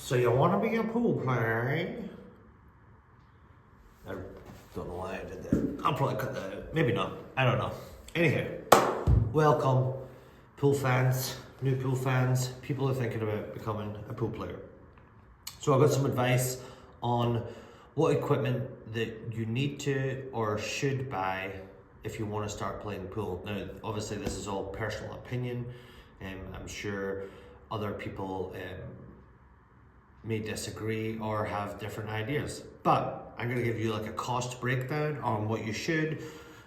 So you want to be a pool player, eh? I don't know why I did that. I'll probably cut that out. Maybe not. I don't know. Anyhow, welcome, pool fans, new pool fans, people who are thinking about becoming a pool player. So I've got some advice on what equipment that you need to or should buy if you want to start playing pool. Now, obviously this is all personal opinion, and I'm sure other people may disagree or have different ideas. But I'm going to give you like a cost breakdown on what you should,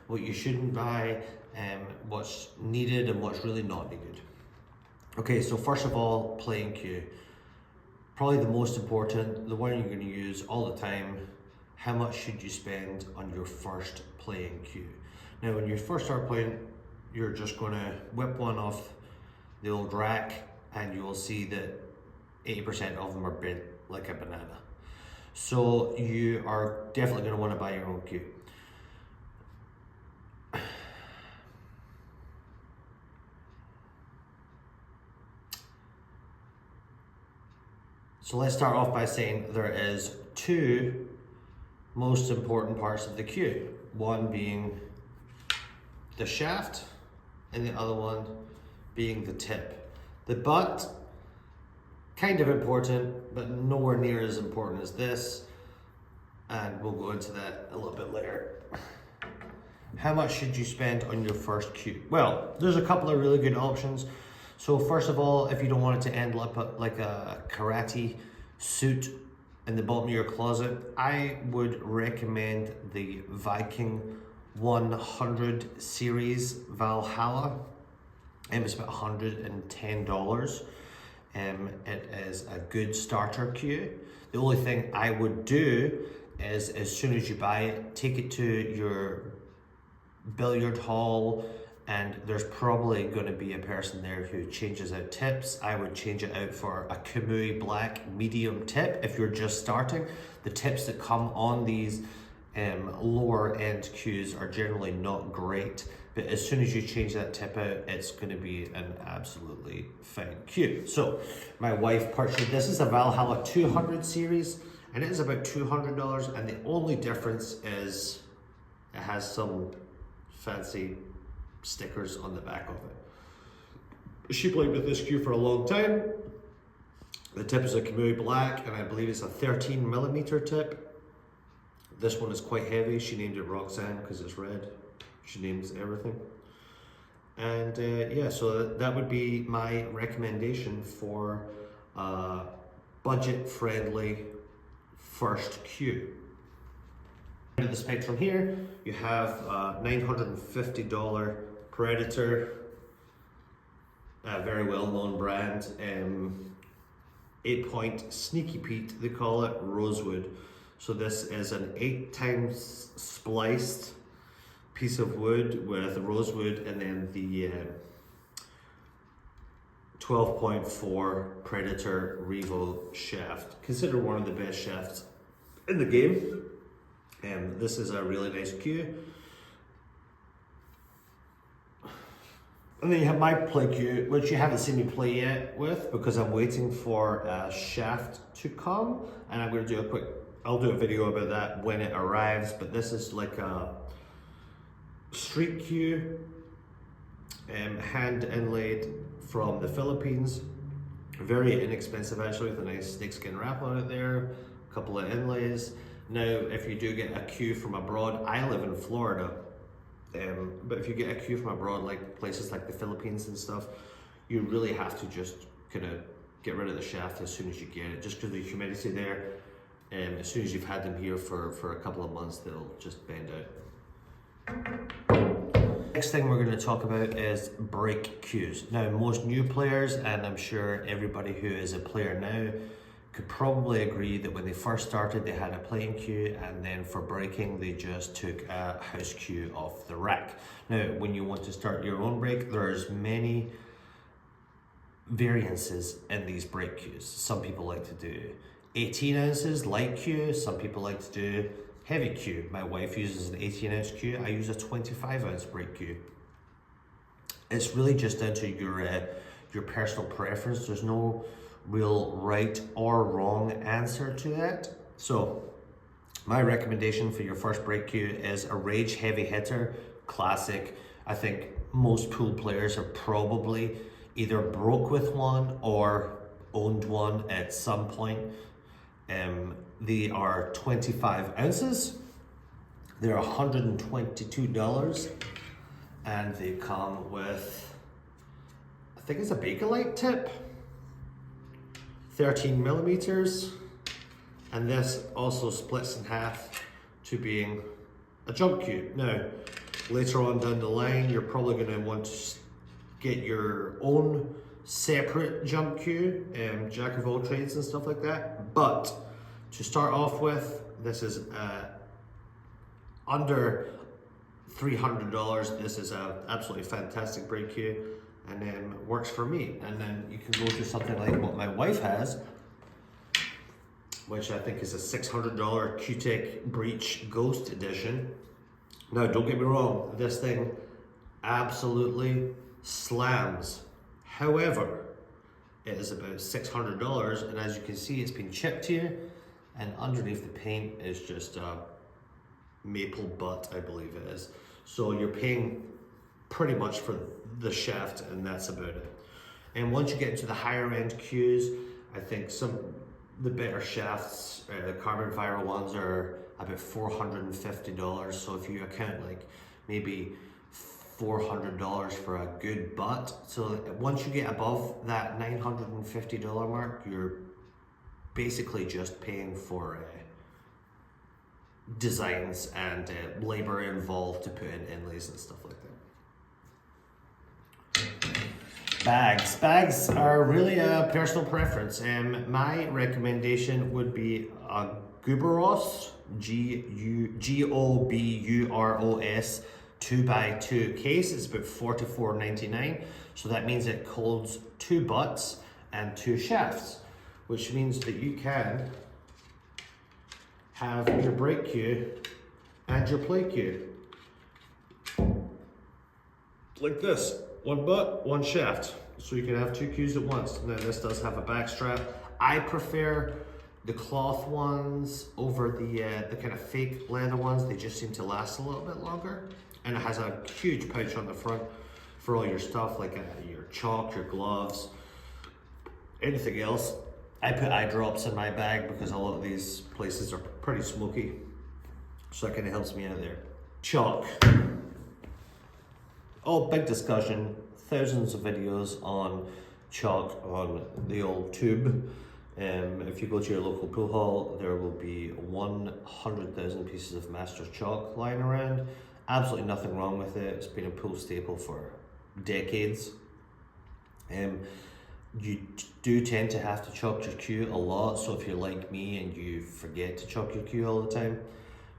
what you shouldn't buy, and what's needed and what's really not needed. Okay, so first of all, playing cue. Probably the most important, the one you're going to use all the time. How much should you spend on your first playing cue? Now, when you first start playing, you're just going to whip one off the old rack, and you will see that 80% of them are bent like a banana. So you are definitely going to want to buy your own cue. So let's start off by saying there is two most important parts of the cue. One being the shaft and the other one being the tip. The butt, kind of important, but nowhere near as important as this. And we'll go into that a little bit later. How much should you spend on your first cue? Well, there's a couple of really good options. So first of all, if you don't want it to end up like a karate suit in the bottom of your closet, I would recommend the Viking 100 series Valhalla. It's about $110. It is a good starter cue. The only thing I would do is, as soon as you buy it, take it to your billiard hall, and there's probably going to be a person there who changes out tips. I would change it out for a Kamui Black medium tip if you're just starting. The tips that come on these lower end cues are generally not great, but as soon as you change that tip out, it's going to be an absolutely fine cue. So my wife purchased this. Is a Valhalla 200 series, and it is about $200, and the only difference is it has some fancy stickers on the back of it. She played with this cue for a long time. The tip is a Kamui Black, and I believe it's a 13mm tip. This one is quite heavy. She named it Roxanne because it's red. She names everything. And yeah, so that would be my recommendation for budget-friendly first cue. End of the spectrum here, you have $950 Predator, a very well-known brand, 8-point Sneaky Pete, they call it, Rosewood. So this is an 8 times spliced piece of wood with rosewood, and then the 12.4 Predator Revo shaft. Considered one of the best shafts in the game. This is a really nice cue. And then you have my play cue, which you haven't seen me play yet with, because I'm waiting for a shaft to come, and I'm going to do I'll do a video about that when it arrives. But this is like a street cue, hand inlaid from the Philippines. Very inexpensive actually, with a nice snakeskin wrap on it there, a couple of inlays. Now, if you do get a cue from abroad, I live in Florida, but if you get a cue from abroad, like places like the Philippines and stuff, you really have to just kind of get rid of the shaft as soon as you get it, just because of the humidity there. As soon as you've had them here for a couple of months, they'll just bend out. Next thing we're going to talk about is break cues. Now, most new players, and I'm sure everybody who is a player now, could probably agree that when they first started, they had a playing cue, and then for breaking, they just took a house cue off the rack. Now, when you want to start your own break, there's many variances in these break cues. Some people like to do 18 ounces light cue. Some people like to do heavy cue. My wife uses an 18-ounce cue. I use a 25-ounce break cue. It's really just down to your personal preference. There's no real right or wrong answer to that. So my recommendation for your first break cue is a Rage Heavy Hitter Classic. I think most pool players are probably either broke with one or owned one at some point. They are 25 ounces. They're $122 and they come with, I think it's a Bakelite tip, 13 millimeters, and this also splits in half to being a jump cue. Now, later on down the line, you're probably going to want to get your own separate jump cue, jack of all trades and stuff like that. But to start off with, this is under $300. This is an absolutely fantastic break cue, and works for me. And then you can go to something like what my wife has, which I think is a $600 Q-Tech Breach Ghost Edition. Now, don't get me wrong, this thing absolutely slams. However, it is about $600, and as you can see, it's been chipped here, and underneath the paint is just a maple butt, I believe it is. So you're paying pretty much for the shaft, and that's about it. And once you get into the higher end cues, I think the better shafts, carbon fiber ones, are about $450. So if you account like maybe $400 for a good butt, so once you get above that $950 mark, you're basically just paying for designs and labor involved to put in inlays and stuff like that. Bags are really a personal preference. My recommendation would be a Guberos, G-O-B-U-R-O-S 2x2 case. It's about $44.99. So that means it holds 2 butts and 2 shafts, which means that you can have your break cue and your play cue. Like this, 1 butt, 1 shaft. So you can have 2 cues at once. Now this does have a back strap. I prefer the cloth ones over the kind of fake leather ones. They just seem to last a little bit longer. And it has a huge pouch on the front for all your stuff, like your chalk, your gloves, anything else. I put eye drops in my bag because a lot of these places are pretty smoky. So that kind of helps me out there. Chalk. Oh, big discussion. Thousands of videos on chalk on the old tube. If you go to your local pool hall, there will be 100,000 pieces of Masters chalk lying around. Absolutely nothing wrong with it. It's been a pool staple for decades. You do tend to have to chalk your cue a lot, so if you're like me and you forget to chalk your cue all the time,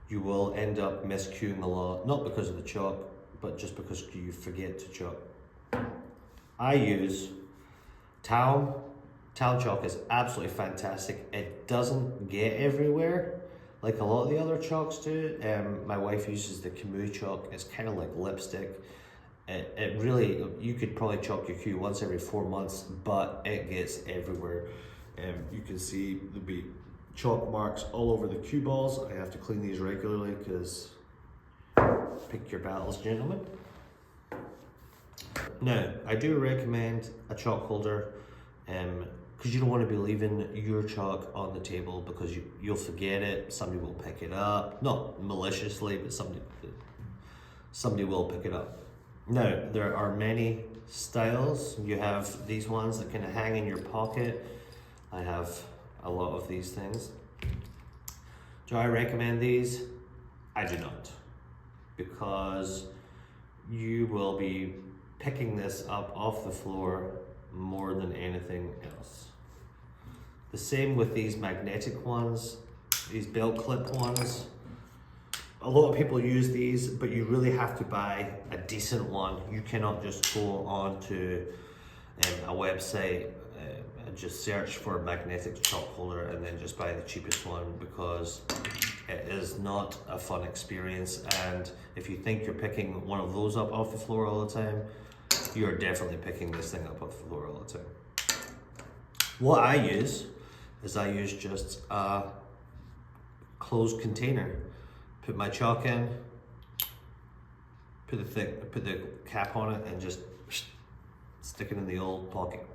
you will end up miscuing a lot, not because of the chalk, but just because you forget to chalk. I use Town chalk is absolutely fantastic. It doesn't get everywhere like a lot of the other chalks do. My wife uses the Camus chalk. It's kind of like lipstick. It really, you could probably chalk your cue once every 4 months, but it gets everywhere. You can see there'll be chalk marks all over the cue balls. I have to clean these regularly because pick your battles, gentlemen. Now, I do recommend a chalk holder because you don't want to be leaving your chalk on the table because you'll forget it. Somebody will pick it up, not maliciously, but somebody will pick it up. Now, there are many styles. You have these ones that kind of hang in your pocket. I have a lot of these things. Do I recommend these? I do not, because you will be picking this up off the floor more than anything else. The same with these magnetic ones, these belt clip ones. A lot of people use these, but you really have to buy a decent one. You cannot just go on to a website and just search for a magnetic chalk holder and then just buy the cheapest one, because it is not a fun experience. And if you think you're picking one of those up off the floor all the time, you're definitely picking this thing up off the floor all the time. What I use is I use just a closed container. Put my chalk in, put the cap on it, and just stick it in the old pocket.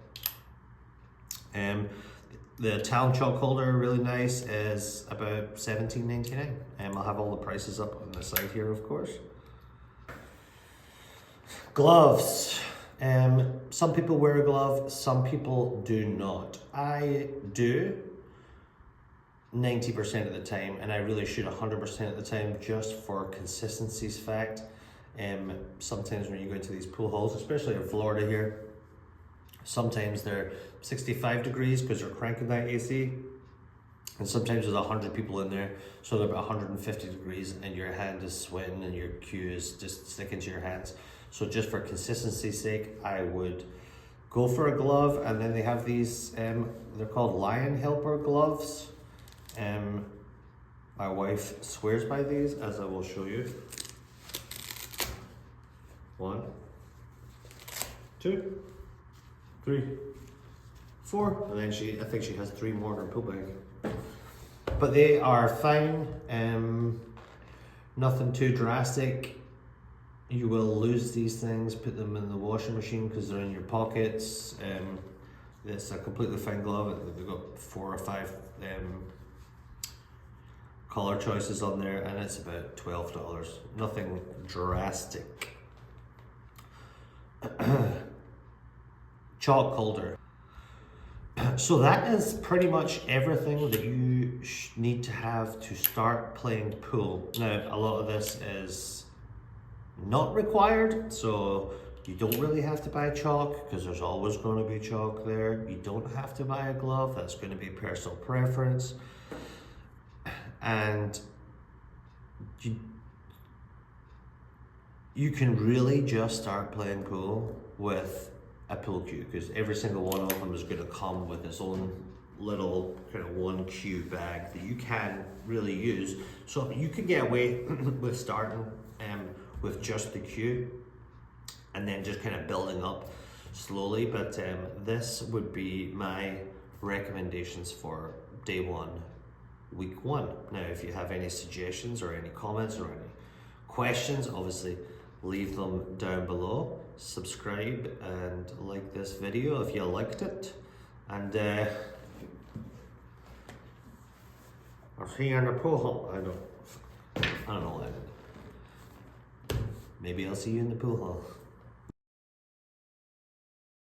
The town chalk holder, really nice, is about $17.99. I'll have all the prices up on the side here, of course. Gloves. Some people wear a glove, some people do not. I do 90% of the time, and I really should 100% of the time, just for consistency's fact. Sometimes when you go into these pool halls, especially in Florida here, sometimes they're 65 degrees because you're cranking that AC, and sometimes there's 100 people in there, so they're about 150 degrees, and your hand is sweating and your cue is just sticking to your hands. So just for consistency's sake, I would go for a glove. And then they have these, they're called Lion Helper gloves. My wife swears by these, as I will show you. 1, 2, 3, 4, and then I think she has 3 more in her pool bag. But they are fine, nothing too drastic. You will lose these things, put them in the washing machine because they're in your pockets. It's a completely fine glove. They've got 4 or 5 color choices on there, and it's about $12. Nothing drastic. Chalk holder. So that is pretty much everything that you need to have to start playing pool. Now, a lot of this is not required, so you don't really have to buy chalk because there's always going to be chalk there. You don't have to buy a glove, that's going to be personal preference. And you can really just start playing pool with a pool cue, because every single one of them is going to come with its own little kind of 1 cue bag that you can really use. So you could get away with starting with just the cue and then just kind of building up slowly, but this would be my recommendations for day 1, week 1. Now, if you have any suggestions or any comments or any questions, obviously leave them down below. Subscribe and like this video if you liked it, and I'll see you in the pool hall. I don't know. Maybe I'll see you in the pool hall.